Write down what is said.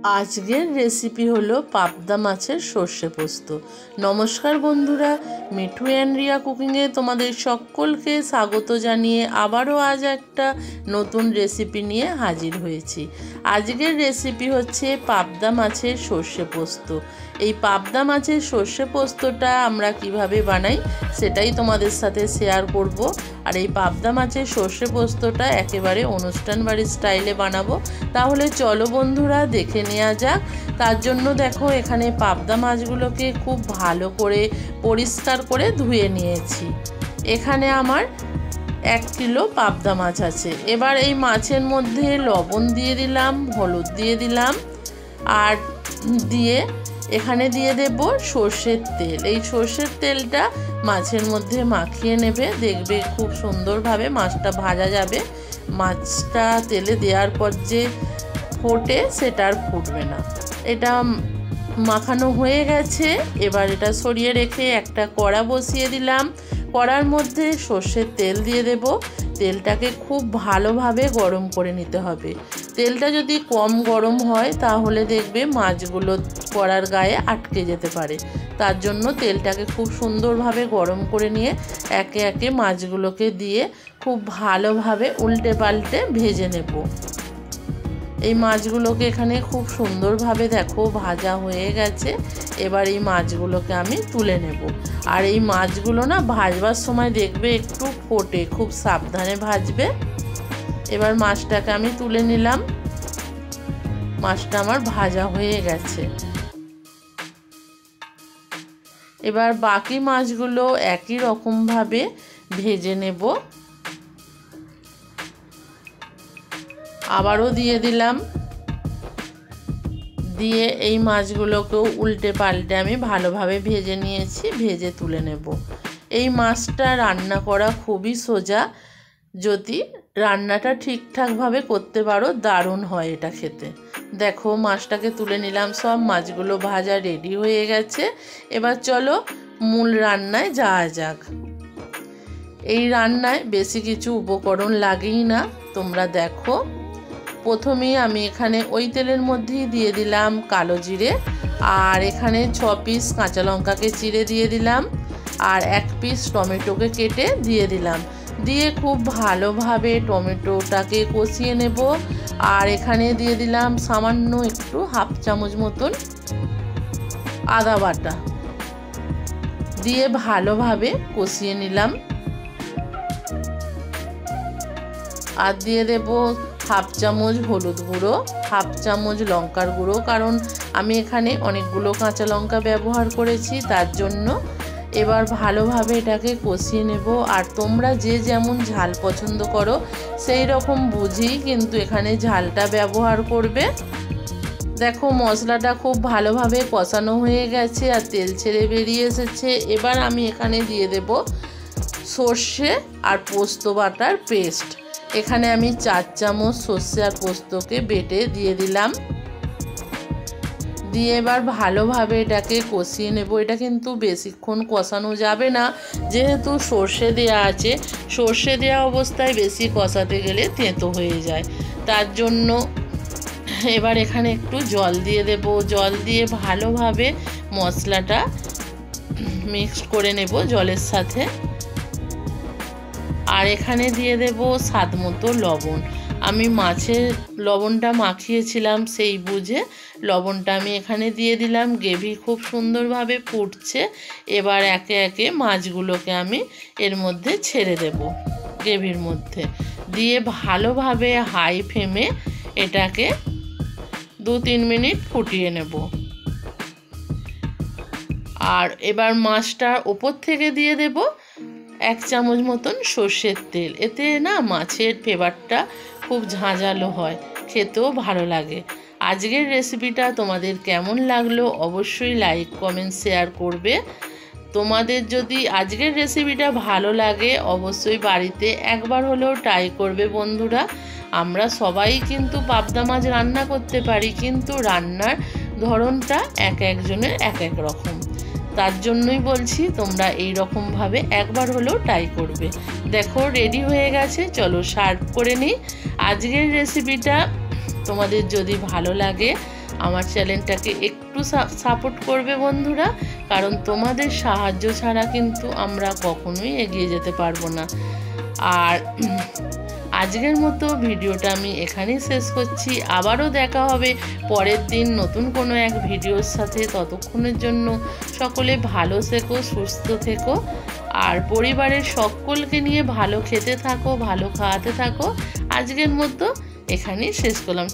আজকের রেসিপি হলো পাবদা মাছের সর্ষে পোস্ত। নমস্কার বন্ধুরা, মিঠু অ্যান্ড রিয়া কুকিংয়ে তোমাদের সকলকে স্বাগত জানিয়ে আবারও আজ একটা নতুন রেসিপি নিয়ে হাজির হয়েছি। আজকের রেসিপি হচ্ছে পাবদা মাছের সর্ষে পোস্ত। এই পাবদা মাছের সর্ষে পোস্তটা আমরা কিভাবে বানাই সেটাই তোমাদের সাথে শেয়ার করব। আর এই পাবদা মাছের সর্ষে পোস্তটা একেবারে অনুষ্ঠান বাড়ির স্টাইলে বানাবো। তাহলে চলো বন্ধুরা দেখে নেওয়া যাক। তার জন্য দেখো এখানে পাবদা মাছগুলোকে খুব ভালো করে পরিষ্কার করে ধুয়ে নিয়েছি। এখানে আমার 1 কিলো পাবদা মাছ আছে। এবার এই মাছের মধ্যে লবণ দিয়ে দিলাম, হলুদ দিয়ে দিলাম, আর দিয়ে এখানে দিয়ে দেব সর্ষের তেল। এই সর্ষের তেলটা মাছের মধ্যে মাখিয়ে নেবে, দেখবে খুব সুন্দরভাবে মাছটা ভাজা যাবে। মাছটা তেলে দেওয়ার পর যে ফোটে সেটা আর ফুটবে না। এটা মাখানো হয়ে গেছে। এবার এটা সরিয়ে রেখে একটা কড়া বসিয়ে দিলাম। কড়ার মধ্যে সর্ষের তেল দিয়ে দেব। তেলটাকে খুব ভালোভাবে গরম করে নিতে হবে। তেলটা যদি কম গরম হয় তাহলে দেখবে মাছগুলো কড়ার গায়ে আটকে যেতে পারে। তার জন্য তেলটাকে খুব সুন্দরভাবে গরম করে নিয়ে একে একে মাছগুলোকে দিয়ে খুব ভালোভাবে উল্টে পাল্টে ভেজে নেব। এই মাছগুলোকে এখানে খুব সুন্দরভাবে দেখো ভাজা হয়ে গেছে। এবার এই মাছগুলোকে আমি তুলে নেব। আর এই মাছগুলো না ভাজবার সময় দেখবে একটু ফোটে, খুব সাবধানে ভাজবে। এবার মাছটাকে আমি তুলে নিলাম। মাছটা আমার ভাজা হয়ে গেছে। এবার বাকি মাছগুলো একই রকমভাবে ভেজে নেব। আবারও দিয়ে দিলাম। দিয়ে এই মাছগুলোকেও উল্টে পাল্টে আমি ভালোভাবে ভেজে নিয়েছি, ভেজে তুলে নেব। এই মাছটা রান্না করা খুবই সোজা। যদি রান্নাটা ঠিকঠাকভাবে করতে পারো দারুণ হয় এটা খেতে। দেখো মাছটাকে তুলে নিলাম, সব মাছগুলো ভাজা রেডি হয়ে গেছে। এবার চলো মূল রান্নায় যাওয়া যাক। এই রান্নায় বেশি কিছু উপকরণ লাগেই না, তোমরা দেখো। প্রথমেই আমি এখানে ওই তেলের মধ্যেই দিয়ে দিলাম কালো জিরে, আর এখানে 6 পিস কাঁচা লঙ্কাকে চিড়ে দিয়ে দিলাম, আর 1 পিস টমেটোকে কেটে দিয়ে দিলাম। দিয়ে খুব ভালোভাবে টমেটোটাকে কষিয়ে নেব। আর এখানে দিয়ে দিলাম সামান্য একটু 1/2 চামচ মতন আদা বাটা, দিয়ে ভালোভাবে কষিয়ে নিলাম। আর দিয়ে দেব 1/2 চামচ হলুদ গুঁড়ো, 1/2 চামচ লঙ্কার গুঁড়ো, কারণ আমি এখানে অনেকগুলো কাঁচা লঙ্কা ব্যবহার করেছি তার জন্য। এবার ভালোভাবে এটাকে কষিয়ে নেব। আর তোমরা যে যেমন ঝাল পছন্দ করো সেই রকম বুঝেই কিন্তু এখানে ঝালটা ব্যবহার করবে। দেখো মশলাটা খুব ভালোভাবে কষানো হয়ে গেছে আর তেল ছেড়ে বেরিয়ে এসেছে। এবার আমি এখানে দিয়ে দেব সর্ষে আর পোস্ত বাটার পেস্ট। এখানে আমি 4 চামচ সর্ষে আর পোস্তকে বেটে দিয়ে দিলাম। দিয়ে এবার ভালোভাবে এটাকে কষিয়ে নেব। এটা কিন্তু বেশিক্ষণ কষানো যাবে না, যেহেতু সর্ষে দেওয়া আছে। সর্ষে দেওয়া অবস্থায় বেশি কষাতে গেলে তেঁতো হয়ে যায়। তার জন্য এবার এখানে একটু জল দিয়ে দেব। জল দিয়ে ভালোভাবে মশলাটা মিক্সড করে নেব জলের সাথে। আর এখানে দিয়ে দেব স্বাদ মতো লবণ। আমি মাছের লবণটা মাখিয়েছিলাম সেই বুঝে লবণটা আমি এখানে দিয়ে দিলাম। গ্রেভি খুব সুন্দরভাবে ফুটছে। এবার একে একে মাছগুলোকে আমি এর মধ্যে ছেড়ে দেব গ্রেভির মধ্যে। দিয়ে ভালোভাবে হাই ফ্লেমে এটাকে 2-3 মিনিট ফুটিয়ে নেব। আর এবার মাছটার ওপর থেকে দিয়ে দেব 1 চামচ মতন সর্ষের তেল। এতে না মাছের ফ্লেভারটা খুব ঝাঁঝালো হয়, খেতেও ভালো লাগে। আজকের রেসিপিটা তোমাদের কেমন লাগলো অবশ্যই লাইক কমেন্ট শেয়ার করবে। তোমাদের যদি আজকের রেসিপিটা ভালো লাগে অবশ্যই বাড়িতে একবার হলেও ট্রাই করবে বন্ধুরা। আমরা সবাই কিন্তু পাবদা মাছ রান্না করতে পারি, কিন্তু রান্নার ধরনটা এক একজনের এক এক রকম। তার জন্যই বলছি তোমরা এই রকমভাবে একবার হলেও ট্রাই করবে। দেখো রেডি হয়ে গেছে, চলো সার্ভ করে নিই। আজকের রেসিপিটা তোমাদের যদি ভালো লাগে আমার চ্যানেলটাকে একটু সাপোর্ট করবে বন্ধুরা, কারণ তোমাদের সাহায্য ছাড়া কিন্তু আমরা কখনোই এগিয়ে যেতে পারবো না। আর আজকের মতো ভিডিওটা আমি এখানেই শেষ করছি। আবারও দেখা হবে পরের দিন নতুন কোনো এক ভিডিওর সাথে। ততক্ষণের জন্য সকলে ভালো থেকো, সুস্থ থেকো, আর পরিবারের সকলকে নিয়ে ভালো খেতে থাকো, ভালো খাওয়াতে থাকো। আজকের মতো এখানেই শেষ করলাম।